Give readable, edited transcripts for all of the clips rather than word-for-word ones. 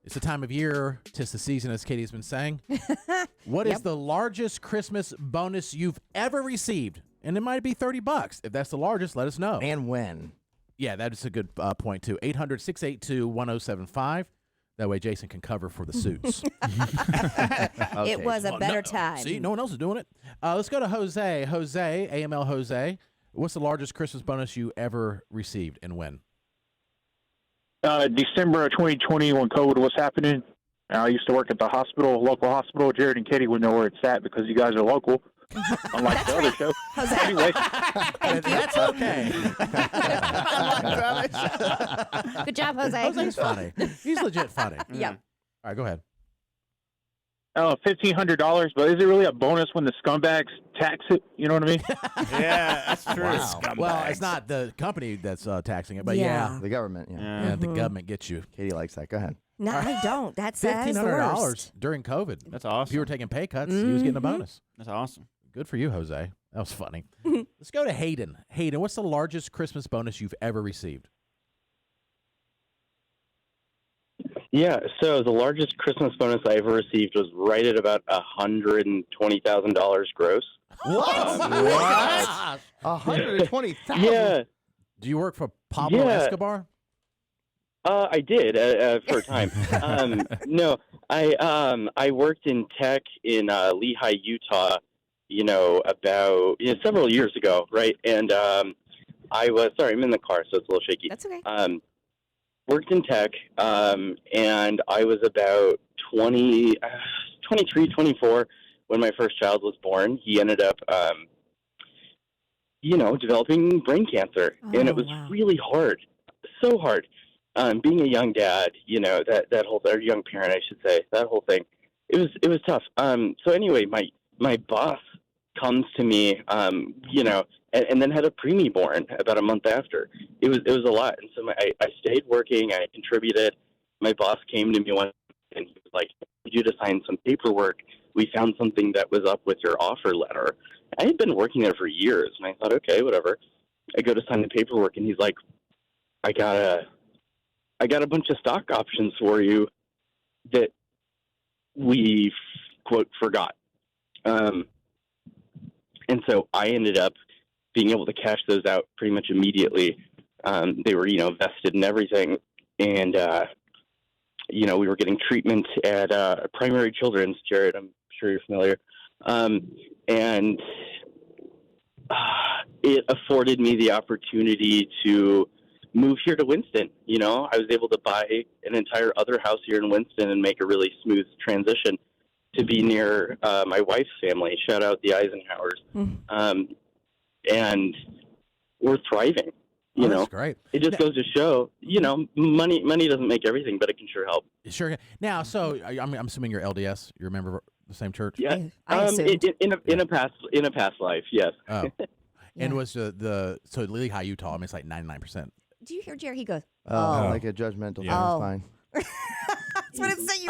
It's the time of year, 'tis the season, as Katie's been saying. What is the largest Christmas bonus you've ever received? And it might be $30. If that's the largest, let us know. And when? Yeah, that is a good point, too. 800-682-1075. That way Jason can cover for the suits. Okay. It was a better time. See, no one else is doing it. Let's go to Jose. Jose, AML Jose. What's the largest Christmas bonus you ever received and when? December of 2020 when COVID was happening. I used to work at the hospital, local hospital. Jared and Katie would know where it's at because you guys are local, unlike the other show. Jose. Anyway. That's okay. Good job, Jose. Jose's funny. He's legit funny. Yep. All right, go ahead. $1,500, but is it really a bonus when the scumbags tax it? You know what I mean? Yeah, that's true. Wow. Well, it's not the company that's taxing it, but yeah. The government, Yeah, the government gets you. Katie likes that. Go ahead. No, I don't. That is the $1,500 worst. during COVID. That's awesome. If you were taking pay cuts, he was getting a bonus. That's awesome. Good for you, Jose. That was funny. Let's go to Hayden. Hayden, what's the largest Christmas bonus you've ever received? Yeah, so the largest Christmas bonus I ever received was right at about $120,000 gross. What? 120,000. Yeah. Do you work for Pablo Escobar? I did for a time. No, I worked in tech in Lehi, Utah. About several years ago, right? And I was sorry, I'm in the car, so it's a little shaky. That's okay. Worked in tech, and I was about 23, 24 when my first child was born. He ended up, developing brain cancer, and it was really hard, so hard. Being a young dad, that whole, or young parent, I should say, that whole thing, it was tough. So anyway, my boss comes to me, and then had a preemie born about a month after. It was a lot, and so I stayed working. I contributed. My boss came to me one and he was like, "I need you to sign some paperwork. We found something that was up with your offer letter." I had been working there for years, and I thought, okay, whatever. I go to sign the paperwork, and he's like, "I got a bunch of stock options for you that we quote forgot." And so I ended up being able to cash those out pretty much immediately. They were, vested and everything. And, we were getting treatment at Primary Children's, Jared, I'm sure you're familiar. And it afforded me the opportunity to move here to Winston. I was able to buy an entire other house here in Winston and make a really smooth transition to be near my wife's family. Shout out the Eisenhowers. And we're thriving. That's great. It just goes to show, money doesn't make everything, but it can sure help. Sure. Now, so I'm assuming you're LDS. You remember the same church? Yeah. In a past life, yes. Oh. And was so Lehigh, Utah? It's like 99%. Do you hear Jerry? He goes, like a judgmental. Yeah. Oh, fine. That's what it said.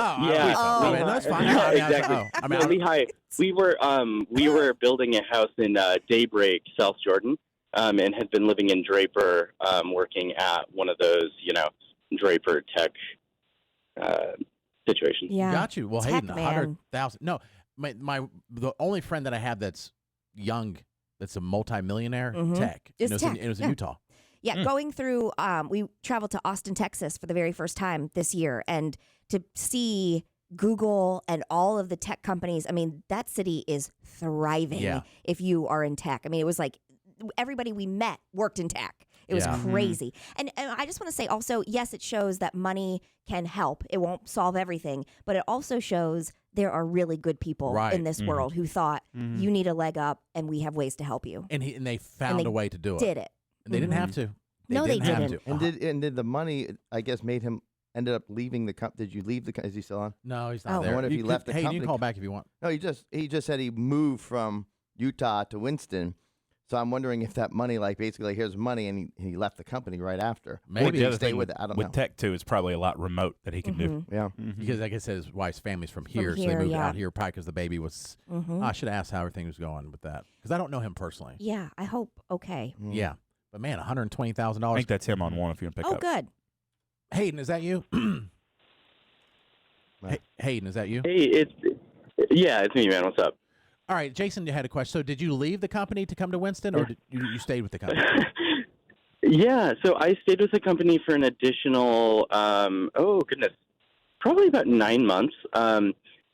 That's fine. Exactly. Lehigh, we were building a house in Daybreak, South Jordan, and had been living in Draper, working at one of those, Draper tech situations. Yeah. Got you. Well, Tech, Hayden, man. 100,000. No, the only friend that I have that's young, that's a multimillionaire, tech. It's tech. It was in Utah. Yeah, going through, we traveled to Austin, Texas for the very first time this year, and to see Google and all of the tech companies, that city is thriving if you are in tech. It was like everybody we met worked in tech. It was crazy. And I just want to say also, yes, it shows that money can help. It won't solve everything, but it also shows there are really good people in this world who thought you need a leg up and we have ways to help you. And they found a way to do it. Did it. And they didn't have to. They didn't. And did the money, I guess, made him ended up leaving the company? Did you leave the? Is he still on? No, he's not there. I wonder if he left the company. You can call back if you want. No, he just said he moved from Utah to Winston. So I'm wondering if that money, basically, here's money, and he left the company right after. Maybe he stayed with it. I don't know. With tech too, it's probably a lot remote that he can do. Yeah, because like I said, his wife's family's from here, so they moved out here probably because the baby was. I should ask how everything was going with that because I don't know him personally. Yeah, I hope okay. Yeah, but man, $120,000. I think that's him on one. If you want to pick up. Oh, good. Hayden, is that you? Hayden, is that you? Hey, it's me, man. What's up? All right, Jason, you had a question. So did you leave the company to come to Winston, or did you stayed with the company? Yeah, so I stayed with the company for an additional, probably about 9 months.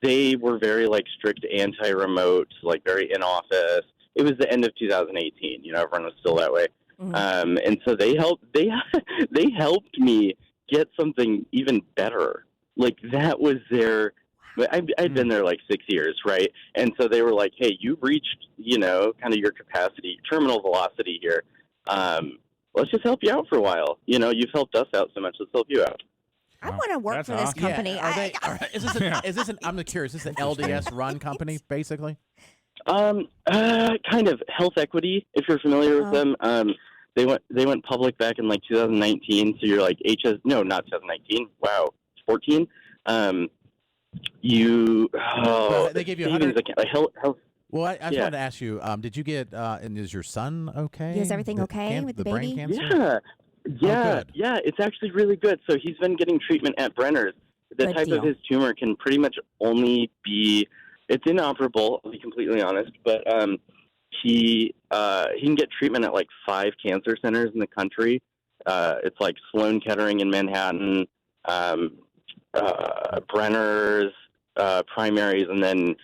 They were very strict anti-remote, very in office. It was the end of 2018. Everyone was still that way. And so they helped me get something even better. That was their. I'd been there 6 years, right? And so they were like, "Hey, you've reached, kind of your capacity, terminal velocity here. Let's just help you out for a while. You've helped us out so much. Let's help you out." I want to work for this company. Yeah, I'm curious. Is this an LDS run company, basically? Kind of Health Equity, if you're familiar with them. They went public back in 2019. So you're not 2019. Wow, 14. They gave you 100. Health. Well, I just wanted to ask you, did you get, and is your son okay? Is everything okay with the baby? Brain cancer? Yeah, it's actually really good. So he's been getting treatment at Brenner's. The type of his tumor can pretty much only be, it's inoperable, I'll be completely honest, but he can get treatment at 5 cancer centers in the country. It's Sloan Kettering in Manhattan, Brenner's, Primaries, and then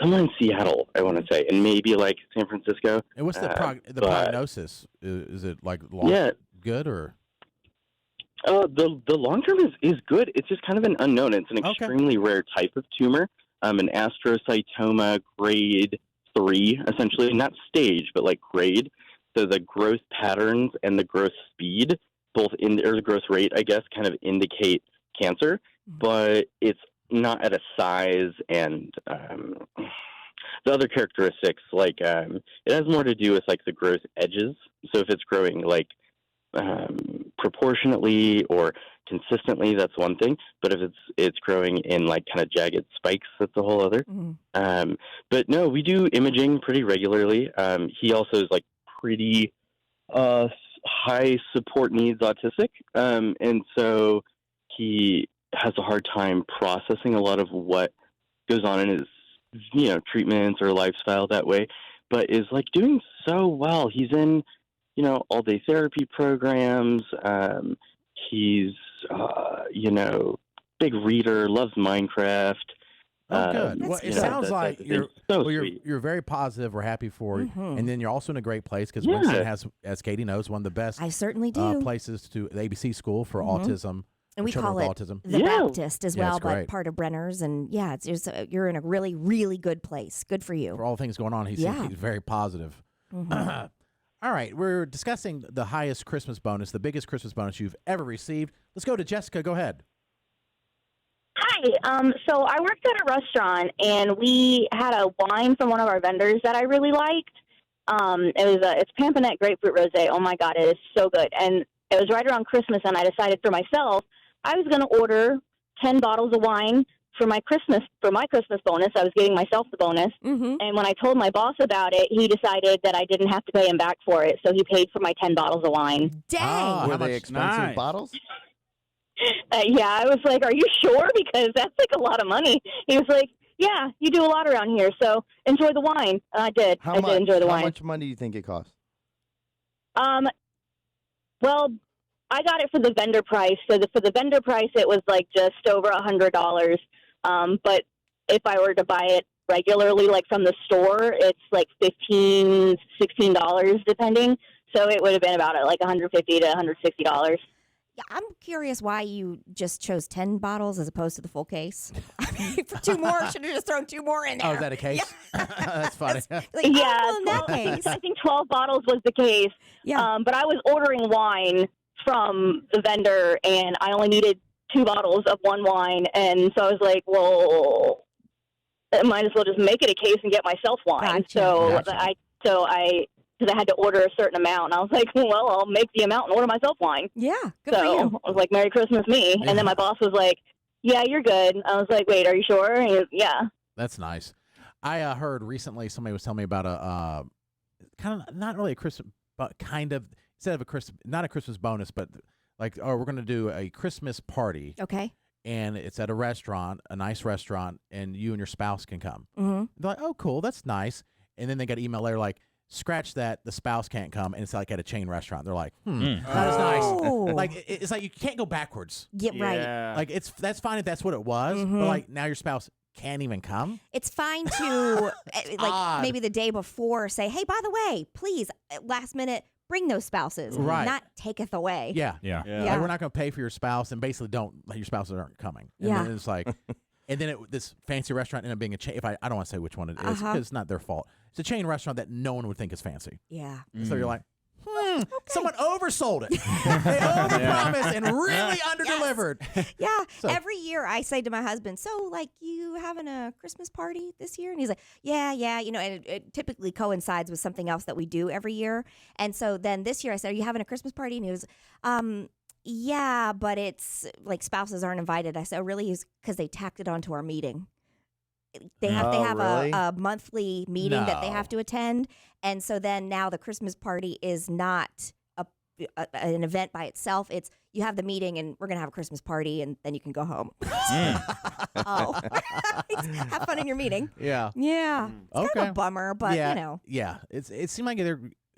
somewhere in Seattle, I want to say, and maybe San Francisco. And what's the prognosis? Is it long, good or? The long term is good. It's just kind of an unknown. It's an extremely rare type of tumor, an astrocytoma grade 3, essentially, not stage, but grade. So the growth patterns and the growth speed, or the growth rate, I guess, kind of indicate cancer, but it's not at a size and the other characteristics, it has more to do with the growth edges. So if it's growing proportionately or consistently, that's one thing. But if it's growing in kind of jagged spikes, that's a whole other. But no, we do imaging pretty regularly. He also is pretty high support needs autistic, and so he has a hard time processing a lot of what goes on in his treatments or lifestyle that way, but is doing so well. He's in all day therapy programs. He's big reader, loves Minecraft. Oh, good. Well, it sounds like you're very positive. We're happy for you, and then you're also in a great place because Winston has, as Katie knows, one of the best. I certainly do. Places to the ABC school for autism. And we call it autism. the Baptist as well, but great. part of Brenner's. And you're in a really, really good place. Good for you. For all the things going on, he's very positive. All right, we're discussing the highest Christmas bonus, the biggest Christmas bonus you've ever received. Let's go to Jessica. Go ahead. Hi. So I worked at a restaurant, and we had a wine from one of our vendors that I really liked. It's Pampanette Grapefruit Rosé. Oh, my God, it is so good. And it was right around Christmas, and I decided for myself I was going to order 10 bottles of wine for my Christmas bonus. I was giving myself the bonus. And when I told my boss about it, he decided that I didn't have to pay him back for it. So he paid for my 10 bottles of wine. Dang. Were they expensive bottles? Yeah, I was like, are you sure? Because that's a lot of money. He was like, yeah, you do a lot around here, so enjoy the wine. And I did. I did enjoy the wine. How much money do you think it cost? Well, I got it for the vendor price. So for the vendor price, it was just over $100. But if I were to buy it regularly, from the store, it's $15, $16 depending. So it would have been about $150 to $160. Yeah, I'm curious why you just chose 10 bottles as opposed to the full case. I mean, for 2 more, should have just thrown 2 more in there. Oh, is that a case? Yeah. That's funny. Yeah, in that case. I think 12 bottles was the case. Yeah. But I was ordering wine from the vendor, and I only needed 2 bottles of one wine, and so I was like, well, I might as well just make it a case and get myself wine. Gotcha. So I had to order a certain amount, and I was like, well, I'll make the amount and order myself wine. Yeah, good for you. I was like, Merry Christmas, me. Yeah. And then my boss was like, yeah, you're good. I was like, wait, are you sure? And he was, yeah. That's nice. I heard recently somebody was telling me about a kind of not really a Christmas, but kind of instead of not a Christmas bonus, but we're going to do a Christmas party. Okay. and it's at a restaurant, a nice restaurant, and you and your spouse can come. Mm-hmm. They're like, oh, cool, that's nice. And then they got an email later like, scratch that, the spouse can't come, and it's like at a chain restaurant. They're like, that is Oh. nice. Like it's like you can't go backwards. Yeah, right. Like that's fine if that's what it was, but like now your spouse can't even come. It's fine to odd. maybe the day before say, hey, by the way, please, last minute, bring those spouses. Right. Not taketh away. Yeah. Yeah. Yeah. Like we're not going to pay for your spouse, and basically your spouses aren't coming. And Yeah. then it's like, and then this fancy restaurant ended up being a chain. If I don't want to say which one it is because it's not their fault. It's a chain restaurant that no one would think is fancy. Yeah. So you're like, someone oversold it. They overpromised and really underdelivered. Yeah. So- Every year I say to my husband, so like you having a Christmas party this year? And he's like, yeah. You know, and it typically coincides with something else that we do every year. And so then this year I said, are you having a Christmas party? And he was, yeah, but it's like spouses aren't invited. I said, oh, really? Because they tacked it onto our meeting. They have really? a monthly meeting that they No. have to attend. And so then now the Christmas party is not an event by itself. It's you have the meeting and we're going to have a Christmas party and then you can go home. Oh, have fun in your meeting. Yeah. Yeah. It's kind of a bummer, but yeah. you know. Yeah. It seemed like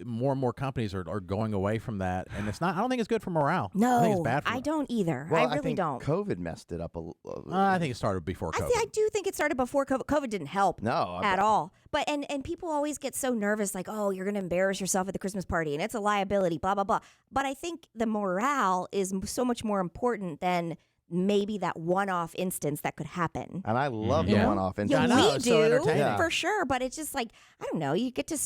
more and more companies are going away from that, and it's not. I don't think it's good for morale. No, I think it's bad for I don't either. Well, I really think don't. COVID messed it up a little. I think it started before COVID. I do think it started before COVID. COVID didn't help. No, At all. But and people always get so nervous, like, oh, you're going to embarrass yourself at the Christmas party and it's a liability, blah, blah, blah. But I think the morale is so much more important than maybe that one-off instance that could happen. And I love Yeah. the one-off Yeah, I instance. know, we it's so do, entertaining. for sure. But it's just like, I don't know, you get to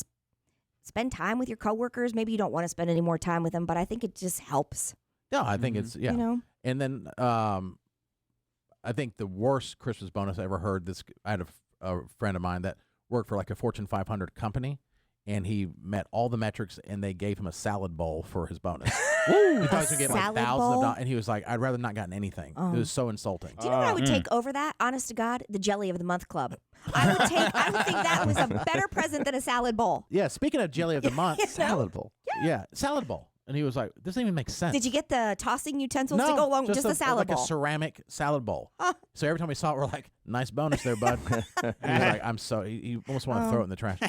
spend time with your coworkers. Maybe you don't want to spend any more time with them, but I think it just helps. No, I think it's You know? And then I think the worst Christmas bonus I ever heard. I had a friend of mine that worked for like a Fortune 500 company, and he met all the metrics, and they gave him a salad bowl for his bonus. He thought he was going to get like salad thousands bowl? of dollars, and he was like, I'd rather not gotten anything. Oh. It was so insulting. Do you know what I would take over that? Honest to God, the Jelly of the Month Club. I would think that was a better present than a salad bowl. Yeah, speaking of jelly of the month, Salad bowl. yeah, salad bowl. And he was like, this doesn't even make sense. Did you get the tossing utensils no, to go along with just the salad like bowl? a ceramic salad bowl. Huh. So every time we saw it, we're like, nice bonus there, bud. He was like, I'm so, he almost wanted to throw it in the trash.